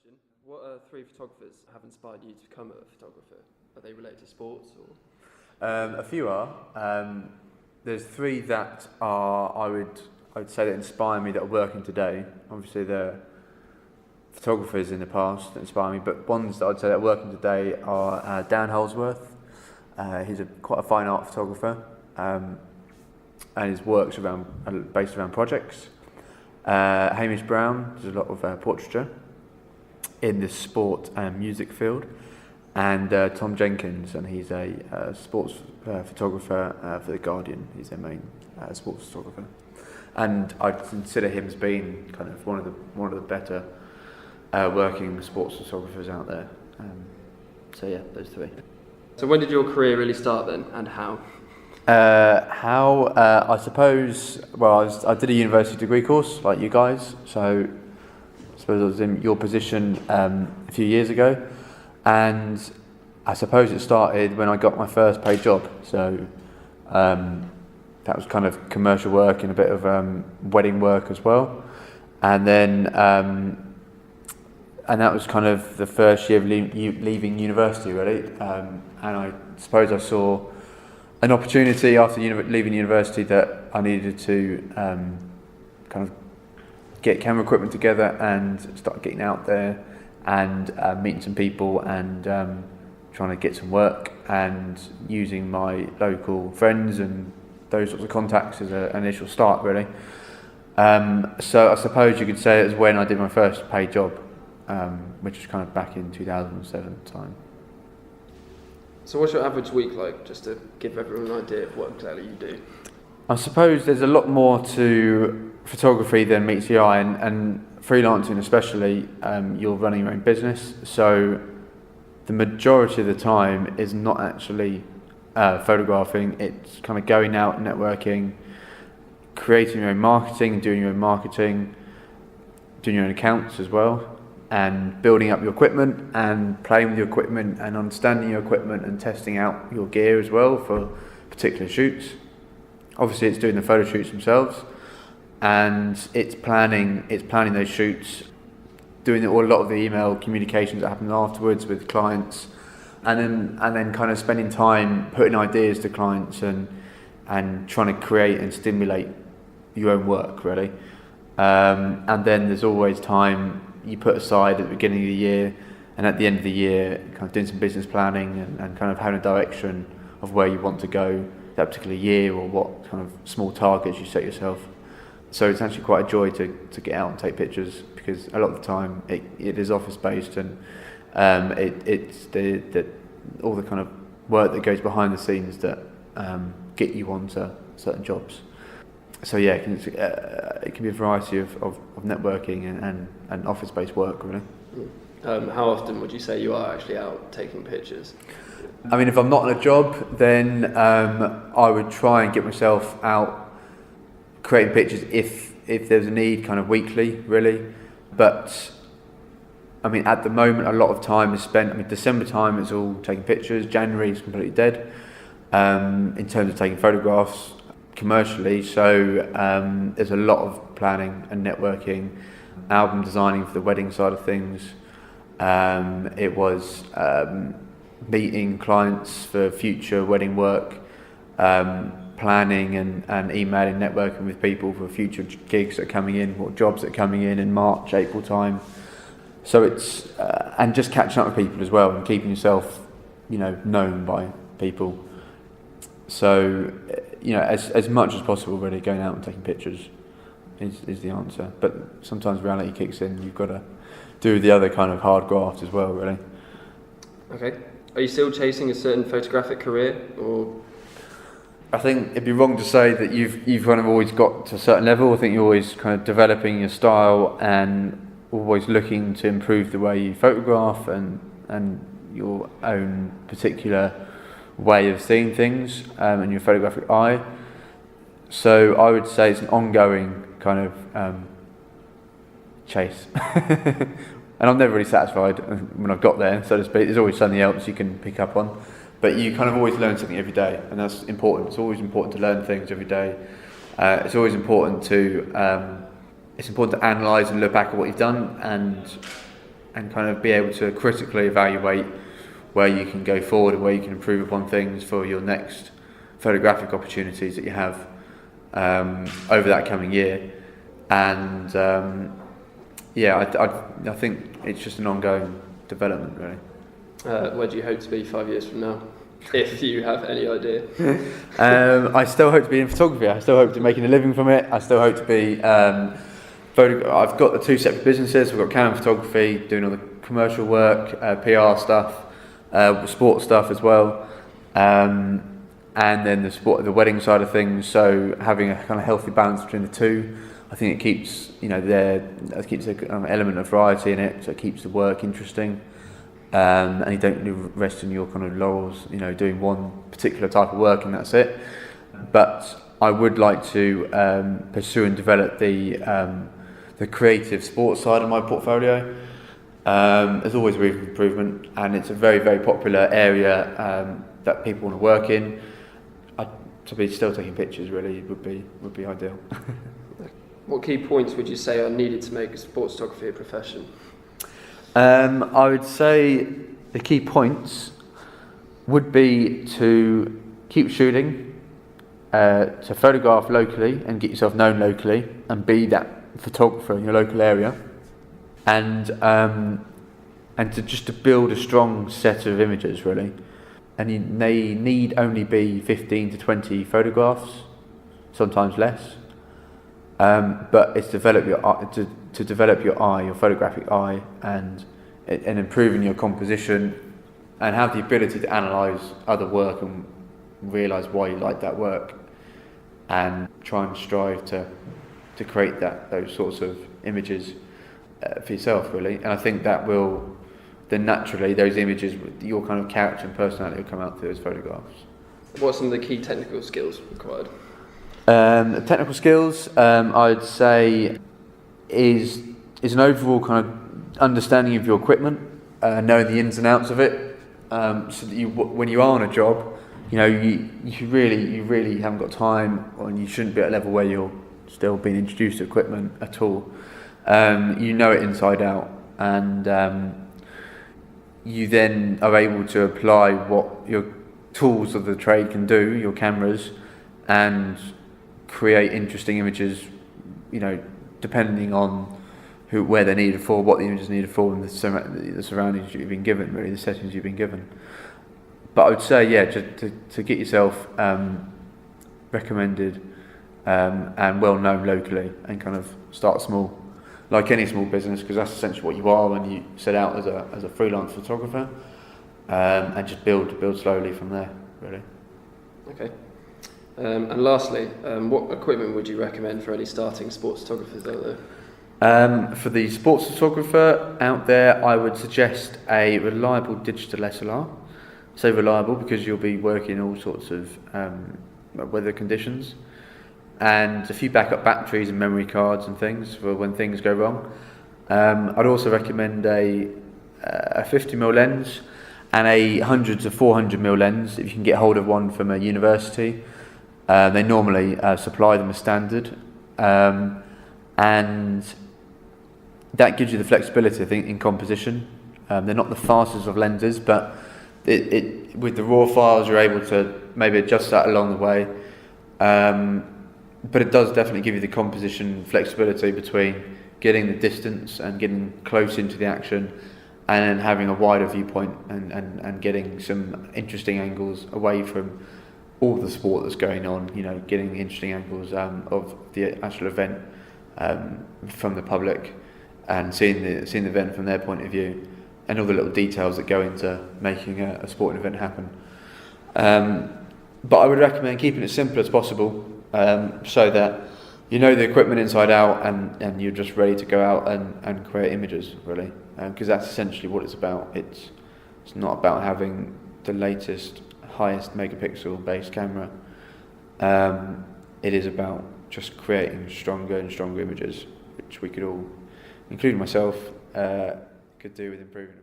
question. What three photographers have inspired you to become a photographer? Are they related to sports or? A few are. There's three that are I would say that inspire me that are working today. Obviously, they're photographers in the past that inspire me, but ones that I'd say that are working today are Dan Holsworth. He's quite a fine art photographer, and his work's based around projects. Hamish Brown does a lot of portraiture in the sport and music field, and Tom Jenkins, and he's a sports photographer for The Guardian. He's their main sports photographer, and I consider him as being kind of one of the better working sports photographers out there. So yeah, those three. So when did your career really start then, and how? I suppose, well, I did a university degree course like you guys, so I suppose I was in your position a few years ago, and I suppose it started when I got my first paid job. So that was kind of commercial work and a bit of wedding work as well, and then and that was kind of the first year of leaving university really, and I suppose I saw an opportunity after leaving university that I needed to kind of get camera equipment together and start getting out there and meeting some people and trying to get some work and using my local friends and those sorts of contacts as an initial start really. So I suppose you could say it was when I did my first paid job, which was kind of back in 2007 time. So what's your average week like, just to give everyone an idea of what exactly you do? I suppose there's a lot more to photography than meets the eye, and freelancing especially, you're running your own business, so the majority of the time is not actually photographing. It's kind of going out, networking, creating your own marketing, doing your own marketing, doing your own accounts as well, and building up your equipment and playing with your equipment and understanding your equipment and testing out your gear as well for particular shoots. Obviously it's doing the photo shoots themselves, and it's planning those shoots, doing a lot of the email communications that happen afterwards with clients, and then kind of spending time putting ideas to clients and trying to create and stimulate your own work really. And then there's always time you put aside at the beginning of the year and at the end of the year, kind of doing some business planning and kind of having a direction of where you want to go that particular year or what kind of small targets you set yourself. So it's actually quite a joy to get out and take pictures, because a lot of the time it is office based, and it's all the kind of work that goes behind the scenes that get you onto certain jobs. So yeah, it can be a variety of networking and office-based work really. How often would you say you are actually out taking pictures? I mean, if I'm not on a job, then I would try and get myself out creating pictures if there's a need, kind of weekly really. But I mean, at the moment, a lot of time is spent. I mean, December time is all taking pictures. January is completely dead in terms of taking photographs commercially, so there's a lot of planning and networking, album designing for the wedding side of things. It was meeting clients for future wedding work, planning and emailing, networking with people for future gigs that are coming in or jobs that are coming in March, April time. So it's and just catching up with people as well and keeping yourself, known by people. So, as much as possible, really going out and taking pictures is the answer. But sometimes reality kicks in. You've got to do the other kind of hard graft as well, really. Okay. Are you still chasing a certain photographic career, or? I think it'd be wrong to say that you've kind of always got to a certain level. I think you're always kind of developing your style and always looking to improve the way you photograph and your own particular way of seeing things and your photographic eye. So I would say it's an ongoing kind of chase. And I'm never really satisfied when I've got there, so to speak. There's always something else you can pick up on, but you kind of always learn something every day, and that's important. It's always important to learn things every day. It's always important to analyse and look back at what you've done and kind of be able to critically evaluate where you can go forward and where you can improve upon things for your next photographic opportunities that you have over that coming year. And I think it's just an ongoing development, really. Where do you hope to be 5 years from now, if you have any idea? I still hope to be in photography. I still hope to be making a living from it. I still hope to be I've got the two separate businesses. We've got Canon Photography, doing all the commercial work, PR stuff, sports stuff as well, and then the wedding side of things. So having a kind of healthy balance between the two, I think it keeps it keeps an element of variety in it. So it keeps the work interesting, and you don't rest in your kind of laurels, doing one particular type of work and that's it. But I would like to pursue and develop the creative sports side of my portfolio. There's always room for improvement, and it's a very, very popular area that people want to work in. To be still taking pictures really would be ideal. What key points would you say are needed to make sports photography a profession? I would say the key points would be to keep shooting, to photograph locally and get yourself known locally and be that photographer in your local area, and to build a strong set of images really. And they need only be 15 to 20 photographs, sometimes less. But it's develop your eye, your photographic eye, and improving your composition, and have the ability to analyse other work and realise why you like that work, and try and strive to create those sorts of images for yourself really. And I think that will then naturally, those images, your kind of character and personality will come out through those photographs. What are some of the key technical skills required? Technical skills, I'd say, is an overall kind of understanding of your equipment, knowing the ins and outs of it, so that when you are on a job, you really haven't got time, or you shouldn't be at a level where you're still being introduced to equipment at all. You know it inside out, and you then are able to apply what your tools of the trade can do, your cameras, and create interesting images, depending on where they're needed for, what the image is needed for, and the surroundings you've been given, really, the settings you've been given. But I would say, to get yourself recommended and well known locally, and kind of start small, like any small business, because that's essentially what you are when you set out as a freelance photographer, and just build slowly from there, really. Okay. And lastly, what equipment would you recommend for any starting sports photographers out there? For the sports photographer out there, I would suggest a reliable digital SLR. I say reliable because you'll be working in all sorts of weather conditions, and a few backup batteries and memory cards and things for when things go wrong. I'd also recommend a 50mm lens and a 100 to 400mm lens if you can get hold of one from a university. They normally supply them as standard, and that gives you the flexibility, I think, in composition. They're not the fastest of lenses, but with the raw files you're able to maybe adjust that along the way. But it does definitely give you the composition flexibility between getting the distance and getting close into the action, and then having a wider viewpoint and getting some interesting angles away from all the sport that's going on, getting interesting angles of the actual event from the public, and seeing the event from their point of view, and all the little details that go into making a sporting event happen. But I would recommend keeping it simple as possible, so that you know the equipment inside out, and you're just ready to go out and create images, really, because that's essentially what it's about. It's not about having the latest, highest megapixel based camera. It is about just creating stronger and stronger images, which we could all, including myself, could do with improving.